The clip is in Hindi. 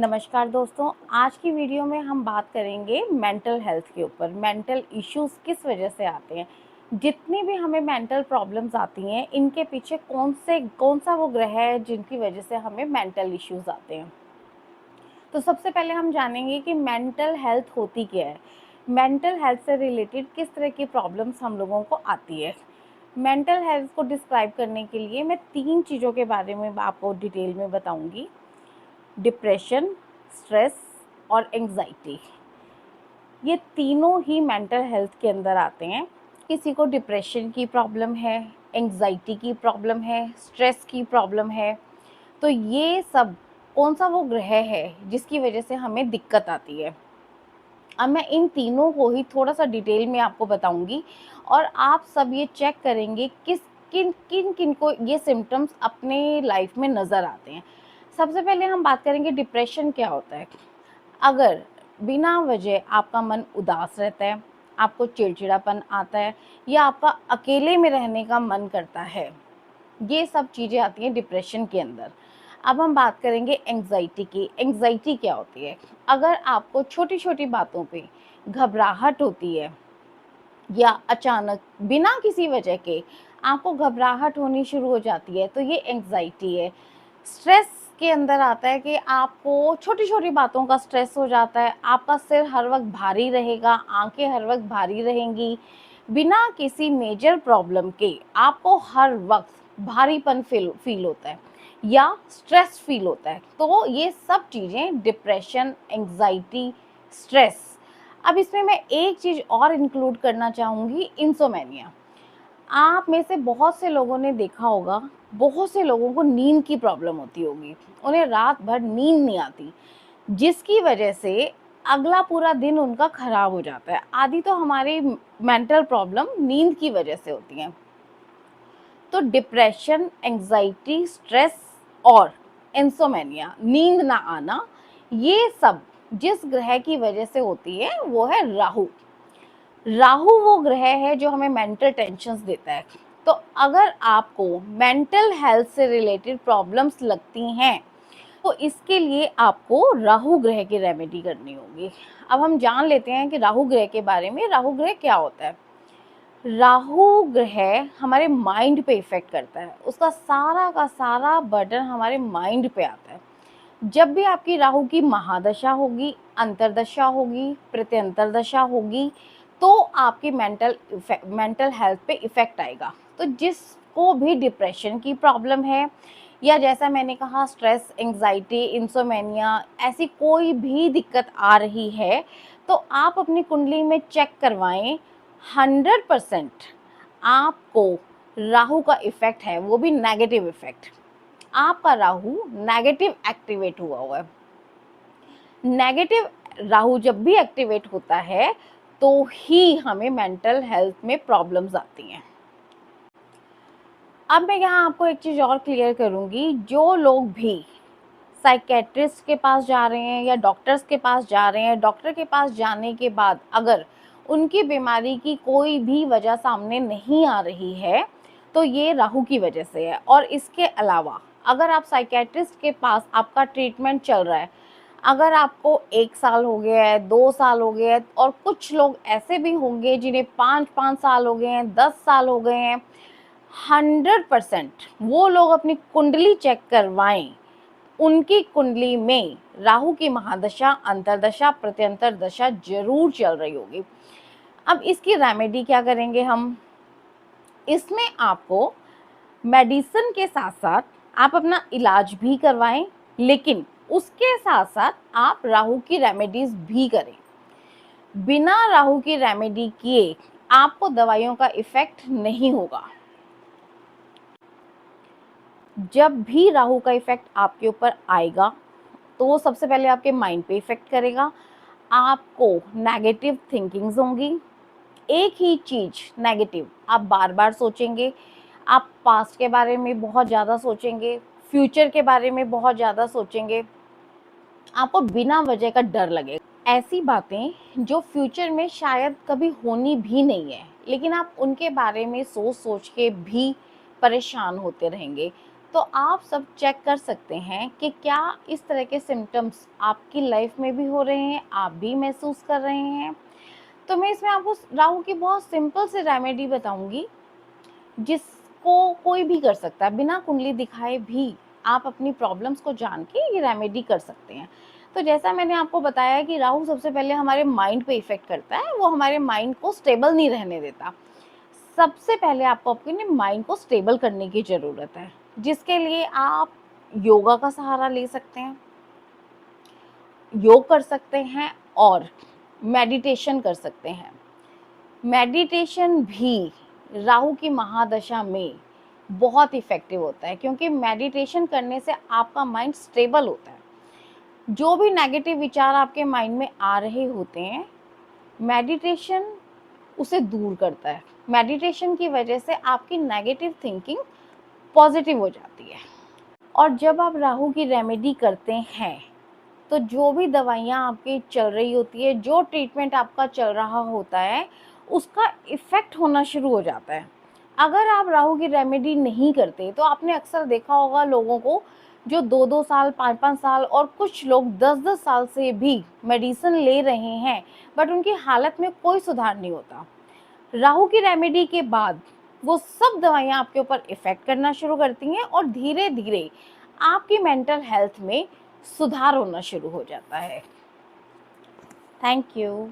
नमस्कार दोस्तों, आज की वीडियो में हम बात करेंगे मेंटल हेल्थ के ऊपर। मेंटल इश्यूज़ किस वजह से आते हैं, जितनी भी हमें मेंटल प्रॉब्लम्स आती हैं, इनके पीछे कौन सा वो ग्रह है जिनकी वजह से हमें मेंटल इश्यूज़ आते हैं। तो सबसे पहले हम जानेंगे कि मेंटल हेल्थ होती क्या है। मेंटल हेल्थ से रिलेटेड किस तरह की प्रॉब्लम्स हम लोगों को आती है। मेंटल हेल्थ को डिस्क्राइब करने के लिए मैं 3 चीज़ों के बारे में आपको डिटेल में बताऊंगी। डिप्रेशन, स्ट्रेस और एंग्जाइटी, ये तीनों ही मेंटल हेल्थ के अंदर आते हैं। किसी को डिप्रेशन की प्रॉब्लम है, एंग्जाइटी की प्रॉब्लम है, स्ट्रेस की प्रॉब्लम है, तो ये सब कौन सा वो ग्रह है जिसकी वजह से हमें दिक्कत आती है। अब मैं इन तीनों को ही थोड़ा सा डिटेल में आपको बताऊंगी और आप सब ये चेक करेंगे किन किन किन को ये सिम्टम्स अपने लाइफ में नज़र आते हैं। सबसे पहले हम बात करेंगे डिप्रेशन क्या होता है। अगर बिना वजह आपका मन उदास रहता है, आपको चिड़चिड़ापन आता है या आपका अकेले में रहने का मन करता है, ये सब चीज़ें आती हैं डिप्रेशन के अंदर। अब हम बात करेंगे एंग्जाइटी की। एंग्जाइटी क्या होती है? अगर आपको छोटी छोटी बातों पे घबराहट होती है या अचानक बिना किसी वजह के आपको घबराहट होनी शुरू हो जाती है, तो ये एंग्जाइटी है। स्ट्रेस के अंदर आता है कि आपको छोटी छोटी बातों का स्ट्रेस हो जाता है, आपका सिर हर वक्त भारी रहेगा, आंखें हर वक्त भारी रहेंगी, बिना किसी मेजर प्रॉब्लम के आपको हर वक्त भारीपन फील होता है या स्ट्रेस फील होता है। तो ये सब चीज़ें डिप्रेशन, एंग्जाइटी, स्ट्रेस। अब इसमें मैं एक चीज़ और इंक्लूड करना चाहूँगी, इंसोमेनिया। आप में से बहुत से लोगों ने देखा होगा, बहुत से लोगों को नींद की प्रॉब्लम होती होगी, उन्हें रात भर नींद नहीं आती, जिसकी वजह से अगला पूरा दिन उनका खराब हो जाता है। आधी तो हमारी मेंटल प्रॉब्लम नींद की वजह से होती हैं। तो डिप्रेशन, एंग्जाइटी, स्ट्रेस और इंसोमेनिया, नींद ना आना, ये सब जिस ग्रह की वजह से होती है वो है राहु। राहु वो ग्रह है जो हमें मेंटल टेंशन्स देता है। तो अगर आपको मेंटल हेल्थ से रिलेटेड प्रॉब्लम्स लगती हैं, तो इसके लिए आपको राहु ग्रह की रेमेडी करनी होगी। अब हम जान लेते हैं कि राहु ग्रह के बारे में। राहु ग्रह क्या होता है? राहु ग्रह हमारे माइंड पे इफेक्ट करता है, उसका सारा का सारा बर्डन हमारे माइंड पे आता है। जब भी आपकी राहु की महादशा होगी, अंतरदशा होगी, प्रत्यंतर दशा होगी, तो आपकी मेंटल हेल्थ पे इफेक्ट आएगा। तो जिसको भी डिप्रेशन की प्रॉब्लम है या जैसा मैंने कहा स्ट्रेस, एंग्जाइटी, इंसोमेनिया, ऐसी कोई भी दिक्कत आ रही है, तो आप अपनी कुंडली में चेक करवाएं। 100% आपको राहु का इफेक्ट है, वो भी नेगेटिव इफेक्ट। आपका राहु नेगेटिव एक्टिवेट हुआ है। नेगेटिव राहु जब भी एक्टिवेट होता है तो ही हमें मेंटल हेल्थ में प्रॉब्लम्स आती हैं। अब मैं यहाँ आपको एक चीज़ और क्लियर करूँगी, जो लोग भी साइकेट्रिस्ट के पास जा रहे हैं या डॉक्टर्स के पास जा रहे हैं, डॉक्टर के पास जाने के बाद अगर उनकी बीमारी की कोई भी वजह सामने नहीं आ रही है, तो ये राहु की वजह से है। और इसके अलावा अगर आप साइकेट्रिस्ट के पास आपका ट्रीटमेंट चल रहा है, अगर आपको 1 साल हो गया है, 2 साल हो गए हैं, और कुछ लोग ऐसे भी होंगे जिन्हें 5-5 साल हो गए हैं, 10 साल हो गए हैं, 100% वो लोग अपनी कुंडली चेक करवाएं। उनकी कुंडली में राहु की महादशा, अंतरदशा, प्रत्यंतर दशा जरूर चल रही होगी। अब इसकी रेमेडी क्या करेंगे हम? इसमें आपको मेडिसिन के साथ साथ आप अपना इलाज भी करवाएं, लेकिन उसके साथ साथ आप राहु की रेमेडीज भी करें। बिना राहु की रेमेडी किए आपको दवाइयों का इफेक्ट नहीं होगा। जब भी राहु का इफेक्ट आपके ऊपर आएगा, तो वो सबसे पहले आपके माइंड पे इफेक्ट करेगा। आपको नेगेटिव थिंकिंग्स होंगी, एक ही चीज नेगेटिव आप बार बार सोचेंगे। आप पास्ट के बारे में बहुत ज़्यादा सोचेंगे, फ्यूचर के बारे में बहुत ज़्यादा सोचेंगे, आपको बिना वजह का डर लगेगा। ऐसी बातें जो फ्यूचर में शायद कभी होनी भी नहीं है, लेकिन आप उनके बारे में सोच सोच के भी परेशान होते रहेंगे। तो आप सब चेक कर सकते हैं कि क्या इस तरह के सिम्टम्स आपकी लाइफ में भी हो रहे हैं, आप भी महसूस कर रहे हैं। तो मैं इसमें आपको राहु की बहुत सिंपल सी रेमेडी बताऊंगी, जिसको कोई भी कर सकता है, बिना कुंडली दिखाए भी आप अपनी प्रॉब्लम्स को जान के ये रेमेडी कर सकते हैं। तो जैसा मैंने आपको बताया कि राहु सबसे पहले हमारे माइंड पे इफेक्ट करता है, वो हमारे माइंड को स्टेबल नहीं रहने देता। सबसे पहले आपको अपने माइंड को स्टेबल करने की ज़रूरत है, जिसके लिए आप योगा का सहारा ले सकते हैं, योग कर सकते हैं और मेडिटेशन कर सकते हैं। मेडिटेशन भी राहु की महादशा में बहुत इफ़ेक्टिव होता है, क्योंकि मेडिटेशन करने से आपका माइंड स्टेबल होता है। जो भी नेगेटिव विचार आपके माइंड में आ रहे होते हैं, मेडिटेशन उसे दूर करता है। मेडिटेशन की वजह से आपकी नेगेटिव थिंकिंग पॉजिटिव हो जाती है। और जब आप राहु की रेमेडी करते हैं, तो जो भी दवाइयाँ आपकी चल रही होती है, जो ट्रीटमेंट आपका चल रहा होता है, उसका इफ़ेक्ट होना शुरू हो जाता है। अगर आप राहु की रेमेडी नहीं करते, तो आपने अक्सर देखा होगा लोगों को जो 2-2 साल, 5-5 साल और कुछ लोग 10-10 साल से भी मेडिसिन ले रहे हैं, बट उनकी हालत में कोई सुधार नहीं होता। राहु की रेमेडी के बाद वो सब दवाइयाँ आपके ऊपर इफ़ेक्ट करना शुरू करती हैं और धीरे-धीरे आपकी मेंटल हेल्थ में सुधार होना शुरू हो जाता है। Thank you.